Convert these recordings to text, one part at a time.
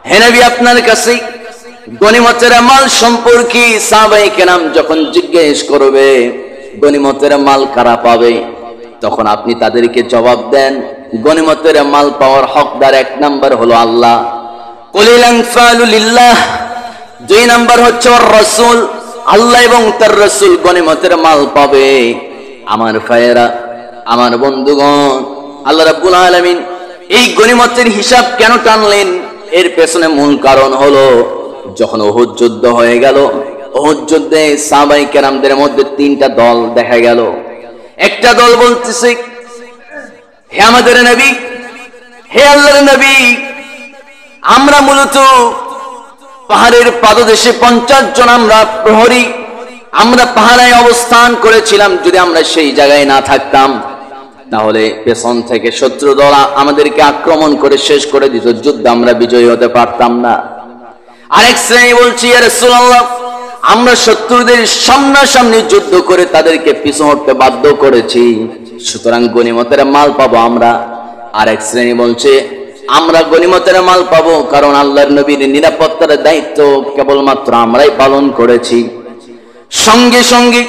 হে নবী আপনার কাছে গনিমতের মাল সম্পর্কে সাহাবায়ে কেরাম যখন জিজ্ঞেস করবে গনিমতের মাল কারা পাবে, তখন আপনি তাদেরকে জবাব দেন গনিমতের মাল পাওয়ার হকদার এক নাম্বার হলো আল্লাহ, কুলিল আনফালু লিল্লাহ, দুই নাম্বার হচ্ছে ওর রাসূল, আল্লাহ এবং তার রাসূল গনিমতের মাল পাবে। আমার ভাইয়েরা, আমার বন্ধুগণ, আল্লাহ রাব্বুল আলামিন এই গনিমতের হিসাব কেন টানলেন? এর পেছনে মূল কারণ হলো যখন উহুদ যুদ্ধ হয়ে গেল, উহুদ যুদ্ধে সাহাবায়ে কেরামদের মধ্যে তিনটা দল দেখা গেল। একটা দল বলতেছে, হে আমাদের নবী, হে আল্লাহর নবী, আমরা মূলত পাহাড়ের পাদদেশে 50 জন আমরা প্রহরী, আমরা পাহাড়ে অবস্থান করেছিলাম, যদি আমরা সেই জায়গায় না থাকতাম তাহলে পেছন থেকে শত্রু দল আমাদেরকে আক্রমণ করে শেষ করে দিত, যুদ্ধ আমরা বিজয়ী হতে পারতাম না। আরেক শ্রেণী বলছি, ইয়া রাসূলুল্লাহ, আমরা শত্রুদের সামনাসামনি যুদ্ধ করে তাদেরকে পিছু হটতে বাধ্য করেছি, সুতরাং গনিমতের মাল পাবো আমরা। আরেক শ্রেণী বলছে, আমরা গনিমতের মাল পাবো কারণ আল্লাহর নবীর নিরাপত্তার দায়িত্ব কেবলমাত্র আমরাই পালন করেছি। সঙ্গে সঙ্গে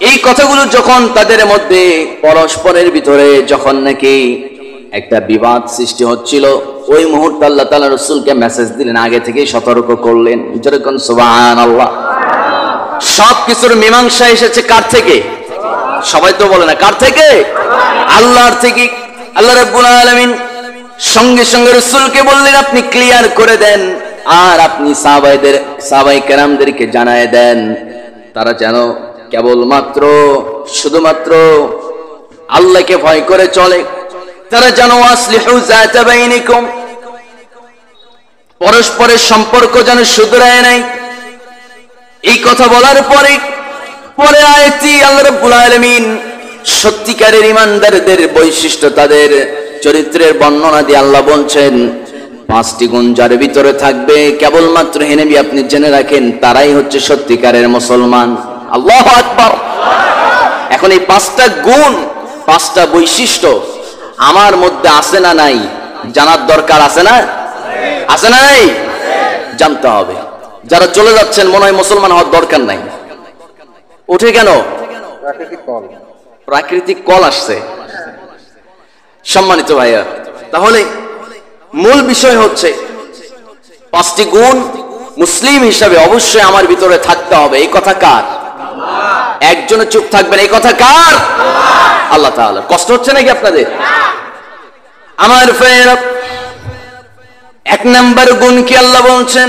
এই কথাগুলো যখন তাদের মধ্যে পরস্পরের ভিতরে যখন নাকি একটা বিবাদ সৃষ্টি হচ্ছিল, ওই মুহূর্তে আল্লাহ তাআলা রাসূলকে মেসেজ দিলেন, আগে থেকেই সতর্ক করলেন। যেরকম সুবহানাল্লাহ। সবকিছুর মীমাংসা এসেছে কার থেকে? সবাই তো বলে না কার থেকে? আল্লাহর থেকে। আল্লাহ রাব্বুল আলামিন সঙ্গে সঙ্গে রাসূলকে বললেন, আপনি ক্লিয়ার করে দেন আর আপনি সাহাবায়ে কেরামদেরকে জানায় দেন, তারা যেন কেবলমাত্র শুধুমাত্র আল্লাহকে ভয় করে চলে, তারা যেন আসলিহু যাতা বাইনিকুম, পরস্পরের সম্পর্ক যেন শুধরায় নাই। এই কথা বলার পরে পরে আয়াতে আল্লাহ রাব্বুল আলামিন সত্যিকারের ঈমানদারদের বৈশিষ্ট্য, তাদের চরিত্রের বর্ণনা দিয়ে আল্লাহ বলছেন, 5টি গুণ যার ভিতরে থাকবে কেবলমাত্র হে নবী আপনি জেনে রাখেন তারাই হচ্ছে সত্যিকারের মুসলমান। আল্লাহু আকবার। এখন এই 5টা গুণ, 5টা বৈশিষ্ট্য আমার মধ্যে আছে না নাই জানার দরকার আছে না? আছে না নাই? জানতে হবে। যারা চলে যাচ্ছেন মনে হয় মুসলমান হওয়ার দরকার নাই, ওঠে কেন? প্রাকৃতিক কল আসছে। সম্মানিত ভাইয়া, তাহলে মূল বিষয় হচ্ছে 5টি গুণ মুসলিম হিসাবে অবশ্যই আমার ভিতরে থাকতে হবে। এই কথা কার? একজনে চুপ থাকবেন, এই কথা কার? আল্লাহ তাআলা। কষ্ট হচ্ছে নাকি আপনাদের? আমার ভাইয়া, 1 নাম্বার গুণ কি আল্লাহ বলছেন,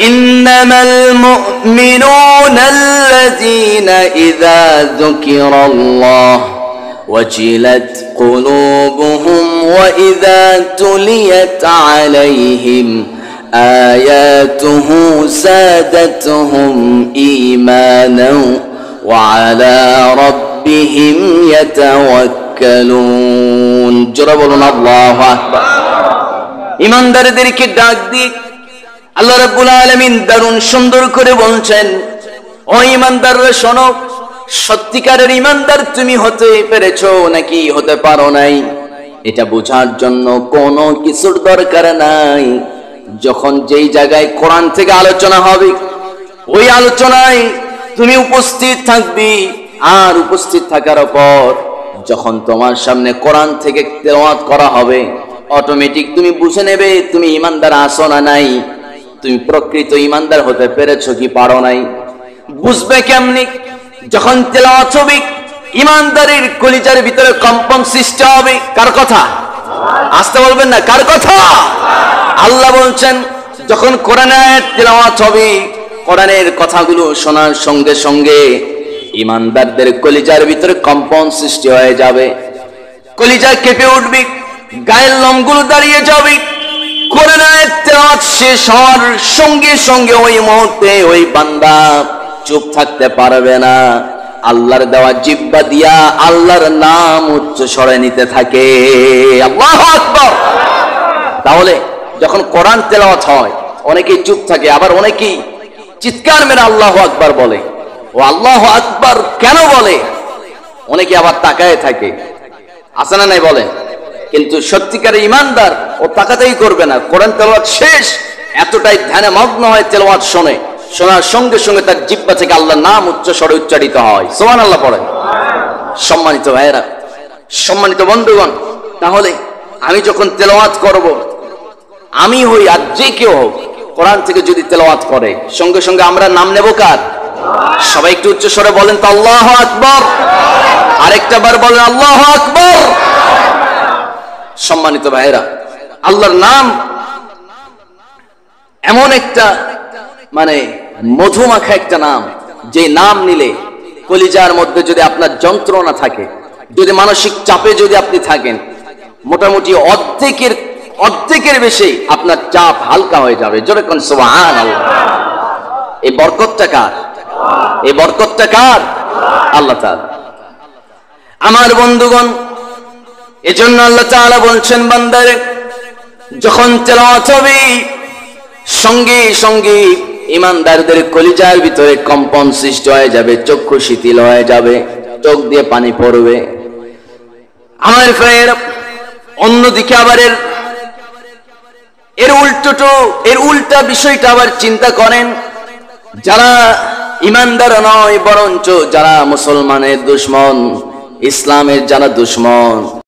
ইন্নামাল মুমিনুনা আল্লাযীনা ইযা যুকিরাল্লাহ ওয়াজিলাত কুলুবুহুম ওয়া ইযা তুলিয়াত আলাইহিম আয়াতুহু সাদাতুহুম ঈমানান ওয়া আলা রাব্বিহিম ইয়াতাওয়াক্কালুন। জোরে বলুন আল্লাহু আকবার। ঈমানদারদেরকে ডাক দিয়ে আল্লাহ রাব্বুল আলামিন দারুণ সুন্দর করে বলছেন, ও ঈমানদাররা শোনো, সত্যিকারের ঈমানদার তুমি হতে পেরেছো নাকি হতে পারো নাই এটা বোঝার জন্য কোনো কিছুর দরকার নাই। যখন যেই জায়গায় কোরআন থেকে আলোচনা হবে ওই আলোচনায় তুমি উপস্থিত থাকবি, আর উপস্থিত থাকার পর যখন তোমার সামনে কোরআন থেকে তেলাওয়াত করা হবে অটোমেটিক তুমি বুঝে নেবে তুমি ঈমানদার আছো না নাই, তুমি প্রকৃত ঈমানদার হতে পেরেছো কি পারো নাই। বুঝবে কেমনি? যখন তেলাওয়াত হবে ঈমানদারের কলিজার ভিতরে কম্পন সৃষ্টি হবে। কার কথা? আসতে বলবেন না, কার কথা? আল্লাহ বলছেন, যখন কোরআনের আয়াত তেলাওয়াত হবে কোরআনের কথাগুলো শোনার সঙ্গে সঙ্গে ঈমানদারদের কলিজার ভিতরে কম্পন সৃষ্টি হয়ে যাবে, কলিজা কেঁপে উঠবে, গায়ের লোমগুলো দাঁড়িয়ে যাবে। কোরআনের আয়াত তেলাওয়াত শেষ হওয়ার সঙ্গে সঙ্গে ওই মুহূর্তে ওই বান্দা চুপ থাকতে পারবে না, আল্লাহর দেওয়া জিহ্বা দিয়া আল্লাহর নাম উচ্চ স্বরে নিতে থাকে। আল্লাহু আকবার। তাহলে যখন কোরআন তেলাওয়াত হয় অনেকেই চুপ থাকে, আবার অনেকেই চিৎকার মেরে আল্লাহু আকবার বলে। ও আল্লাহু আকবার কেন বলে? অনেকে আবার তাকায় থাকে, আছে না নাই বলেন? কিন্তু সত্যিকারের ইমানদার ও তাকাতেই করবে না। কোরআন তেলাওয়াত শেষ, এতটাই ধ্যানে মগ্ন হয়, তেলাওয়াত শোনে, শোনার সঙ্গে সঙ্গে তার জিহ্বা থেকে আল্লাহর নাম উচ্চ স্বরে উচ্চারিত হয়। সুবহানাল্লাহ পড়ে। সম্মানিত ভাইয়েরা, সম্মানিত বন্ধুগণ, তাহলে আমি যখন তেলাওয়াত করব, আমি হই আর যে কেউ হোক, কোরআন থেকে যদি তেলাওয়াত করে, সঙ্গে সঙ্গে আমরা নাম নেব কার? সবাই একটু উচ্চ স্বরে বলেন তো আল্লাহু আকবার। আরেকটা বার বলেন আল্লাহু আকবার। সম্মানিত ভাইয়েরা, আল্লাহর নাম এমন একটা মানে মধুমাখা একটা নাম, যে নাম নিলে কলিজার মধ্যে যদি আপনার যন্ত্রণা থাকে, যদি মানসিক চাপে যদি আপনি থাকেন, মোটামুটি অর্ধেকের বেশি আপনার চাপ হালকা হয়ে যাবে। জোরে কোন সুবহানাল্লাহ। এই বরকতটা কার? এই বরকতটা কার? আল্লাহ তাআলা। আমার বন্ধুগণ, এজন্য আল্লাহ তাআলা বলছেন, বান্দারে যখন তেলাওয়াত হবে, সঙ্গে সঙ্গে ইমানদারদের কলিজার ভিতরে কম্পন সৃষ্টি হয়ে যাবে, চক্ষু শিথিল হয়ে যাবে, চোখ দিয়ে পানি পড়বে। আমার ফের অন্যদিকে আবার এর উল্টা বিষয়টা আবার চিন্তা করেন, যারা ইমানদার নয় বরঞ্চ যারা মুসলমানের দুশমন, ইসলামের যারা দুশমন,